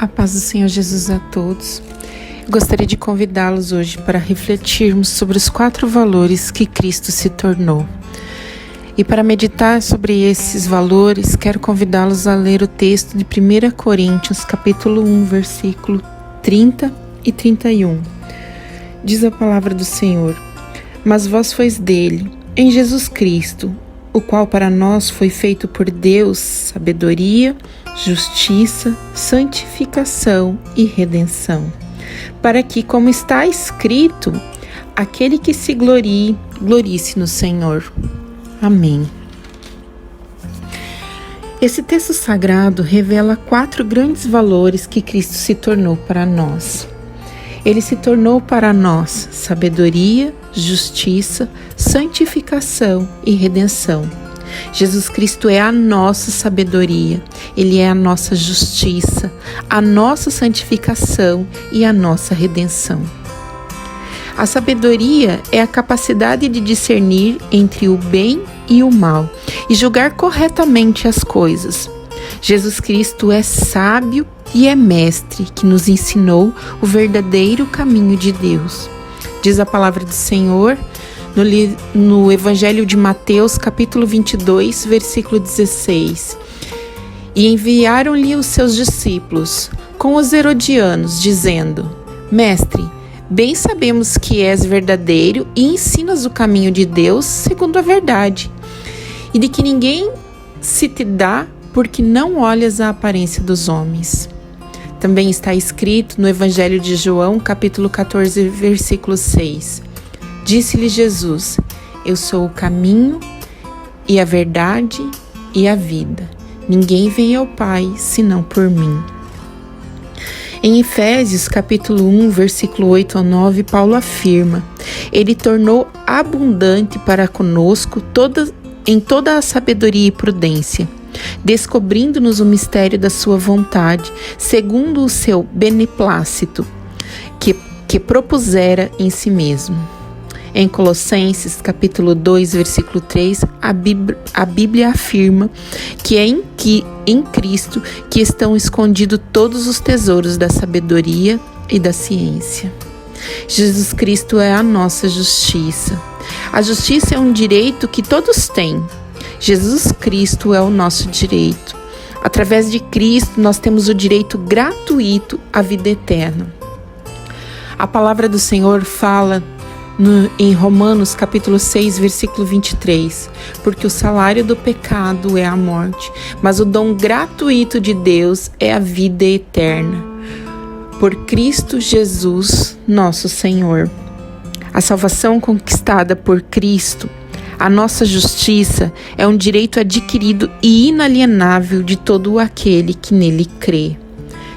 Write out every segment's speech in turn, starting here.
A paz do Senhor Jesus a todos. Gostaria de convidá-los hoje para refletirmos sobre os 4 valores que Cristo se tornou. E para meditar sobre esses valores, quero convidá-los a ler o texto de 1 Coríntios, capítulo 1, versículo 30 e 31. Diz a palavra do Senhor: Mas vós sois dele, em Jesus Cristo, o qual para nós foi feito por Deus sabedoria, justiça, santificação e redenção, para que, como está escrito, aquele que se glorie, glorie-se no Senhor. Amém. Esse texto sagrado revela 4 grandes valores que Cristo se tornou para nós. Ele se tornou para nós sabedoria, justiça, santificação e redenção. Jesus Cristo é a nossa sabedoria, Ele é a nossa justiça, a nossa santificação e a nossa redenção. A sabedoria é a capacidade de discernir entre o bem e o mal e julgar corretamente as coisas. Jesus Cristo é sábio e é mestre que nos ensinou o verdadeiro caminho de Deus. Diz a palavra do Senhor no Evangelho de Mateus, capítulo 22, versículo 16. E enviaram-lhe os seus discípulos com os herodianos, dizendo: Mestre, bem sabemos que és verdadeiro e ensinas o caminho de Deus segundo a verdade, e de que ninguém se te dá porque não olhas a aparência dos homens. Também está escrito no Evangelho de João, capítulo 14, versículo 6. Disse-lhe Jesus: Eu sou o caminho e a verdade e a vida. Ninguém vem ao Pai senão por mim. Em Efésios, capítulo 1, versículo 8 ao 9, Paulo afirma: Ele tornou abundante para conosco em toda a sabedoria e prudência, descobrindo-nos o mistério da sua vontade, segundo o seu beneplácito, que propusera em si mesmo. Em Colossenses, capítulo 2, versículo 3, a Bíblia afirma que é em Cristo que estão escondidos todos os tesouros da sabedoria e da ciência. Jesus Cristo é a nossa justiça. A justiça é um direito que todos têm. Jesus Cristo é o nosso direito. Através de Cristo, nós temos o direito gratuito à vida eterna. A palavra do Senhor fala em Romanos, capítulo 6, versículo 23, porque o salário do pecado é a morte, mas o dom gratuito de Deus é a vida eterna, por Cristo Jesus, nosso Senhor. A salvação conquistada por Cristo, a nossa justiça, é um direito adquirido e inalienável de todo aquele que nele crê.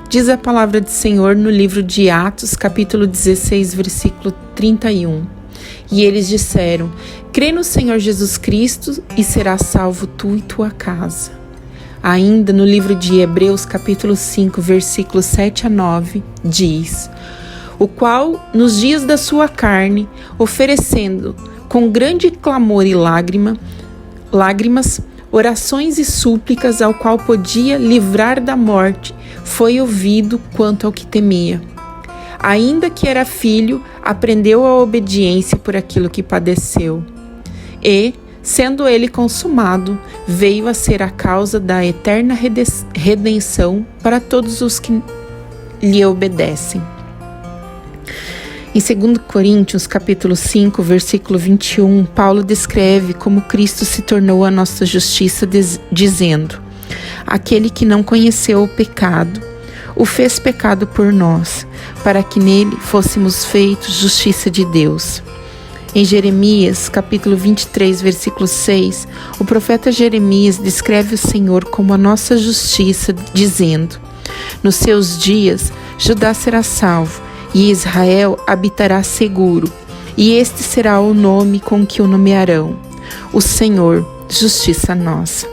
Diz a palavra do Senhor no livro de Atos, capítulo 16, versículo 31. E eles disseram: Crê no Senhor Jesus Cristo e serás salvo tu e tua casa. Ainda no livro de Hebreus, capítulo 5, versículos 7 a 9, diz: O qual, nos dias da sua carne, oferecendo com grande clamor e lágrimas, orações e súplicas ao qual podia livrar da morte, foi ouvido quanto ao que temia. Ainda que era filho, aprendeu a obediência por aquilo que padeceu. E, sendo ele consumado, veio a ser a causa da eterna redenção para todos os que lhe obedecem. Em 2 Coríntios, capítulo 5, versículo 21, Paulo descreve como Cristo se tornou a nossa justiça, dizendo: Aquele que não conheceu o pecado, o fez pecado por nós, para que nele fôssemos feitos justiça de Deus. Em Jeremias, capítulo 23, versículo 6, o profeta Jeremias descreve o Senhor como a nossa justiça, dizendo: Nos seus dias, Judá será salvo, e Israel habitará seguro, e este será o nome com que o nomearão: o Senhor, justiça nossa.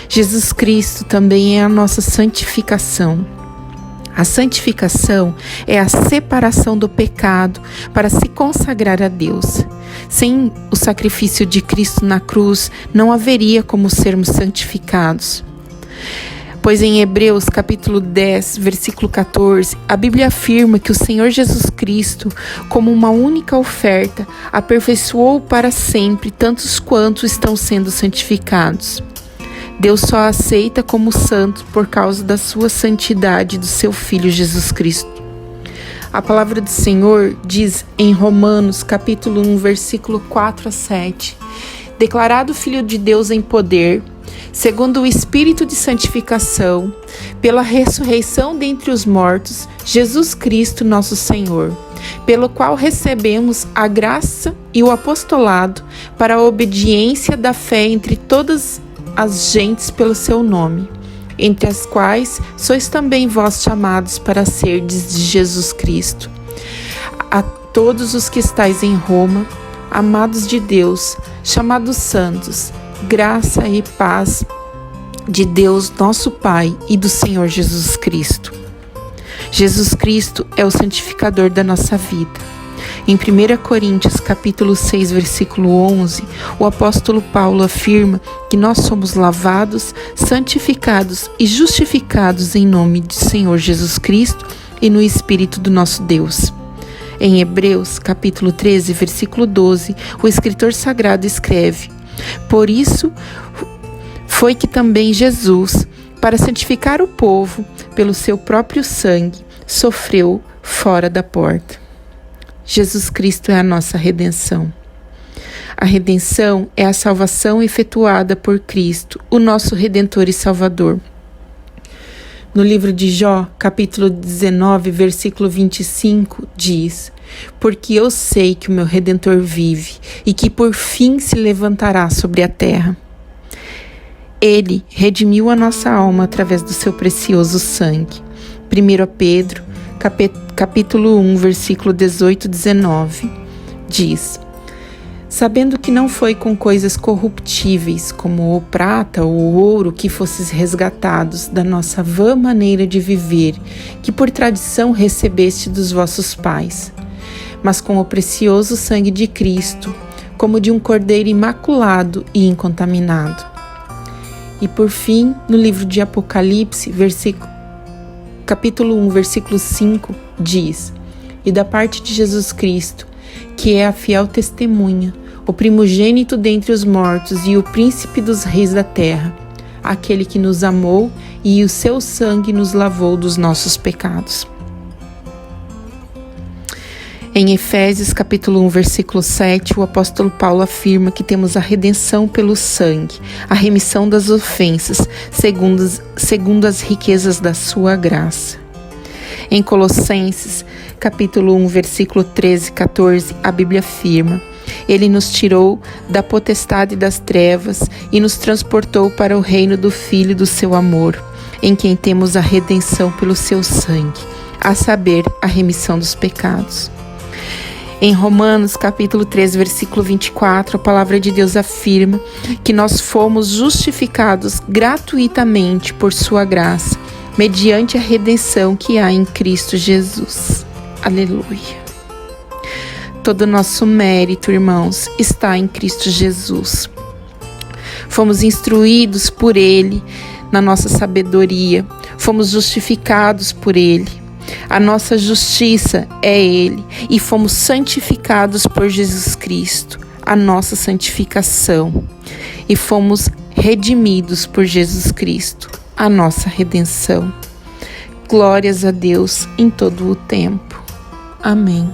Jesus Cristo também é a nossa santificação. A santificação é a separação do pecado para se consagrar a Deus. Sem o sacrifício de Cristo na cruz, não haveria como sermos santificados. Pois em Hebreus capítulo 10, versículo 14, a Bíblia afirma que o Senhor Jesus Cristo, como uma única oferta, aperfeiçoou para sempre tantos quantos estão sendo santificados. Deus só aceita como santo por causa da sua santidade do seu Filho Jesus Cristo. A palavra do Senhor diz em Romanos capítulo 1, versículo 4 a 7, declarado Filho de Deus em poder, segundo o Espírito de santificação, pela ressurreição dentre os mortos, Jesus Cristo nosso Senhor, pelo qual recebemos a graça e o apostolado para a obediência da fé entre todas as gentes pelo seu nome, entre as quais sois também vós chamados para serdes de Jesus Cristo. A todos os que estáis em Roma, amados de Deus, chamados santos, graça e paz de Deus nosso Pai e do Senhor Jesus Cristo. Jesus Cristo é o santificador da nossa vida. Em 1 Coríntios capítulo 6, versículo 11, o apóstolo Paulo afirma que nós somos lavados, santificados e justificados em nome do Senhor Jesus Cristo e no Espírito do nosso Deus. Em Hebreus capítulo 13, versículo 12, o escritor sagrado escreve: por isso foi que também Jesus, para santificar o povo pelo seu próprio sangue, sofreu fora da porta. Jesus Cristo é a nossa redenção. A redenção é a salvação efetuada por Cristo, o nosso Redentor e Salvador. No livro de Jó, capítulo 19, versículo 25, diz: porque eu sei que o meu Redentor vive e que por fim se levantará sobre a terra. Ele redimiu a nossa alma através do seu precioso sangue. 1 Pedro, capítulo 1, versículo 18 e 19, diz: sabendo que não foi com coisas corruptíveis, como o prata ou o ouro, que fosses resgatados da nossa vã maneira de viver, que por tradição recebeste dos vossos pais, mas com o precioso sangue de Cristo, como de um cordeiro imaculado e incontaminado. E por fim, no livro de Apocalipse, capítulo 1, versículo 5, diz: e da parte de Jesus Cristo, que é a fiel testemunha, o primogênito dentre os mortos e o príncipe dos reis da terra, aquele que nos amou e o seu sangue nos lavou dos nossos pecados. Em Efésios capítulo 1, versículo 7, o apóstolo Paulo afirma que temos a redenção pelo sangue, a remissão das ofensas, segundo as riquezas da sua graça. Em Colossenses capítulo 1, versículo 13 e 14, a Bíblia afirma: ele nos tirou da potestade das trevas e nos transportou para o reino do Filho do seu amor, em quem temos a redenção pelo seu sangue, a saber, a remissão dos pecados. Em Romanos capítulo 13, versículo 24, a palavra de Deus afirma que nós fomos justificados gratuitamente por sua graça, mediante a redenção que há em Cristo Jesus. Aleluia. Todo o nosso mérito, irmãos, está em Cristo Jesus. Fomos instruídos por Ele na nossa sabedoria, fomos justificados por Ele. A nossa justiça é Ele e fomos santificados por Jesus Cristo, a nossa santificação, e fomos redimidos por Jesus Cristo, a nossa redenção. Glórias a Deus em todo o tempo. Amém.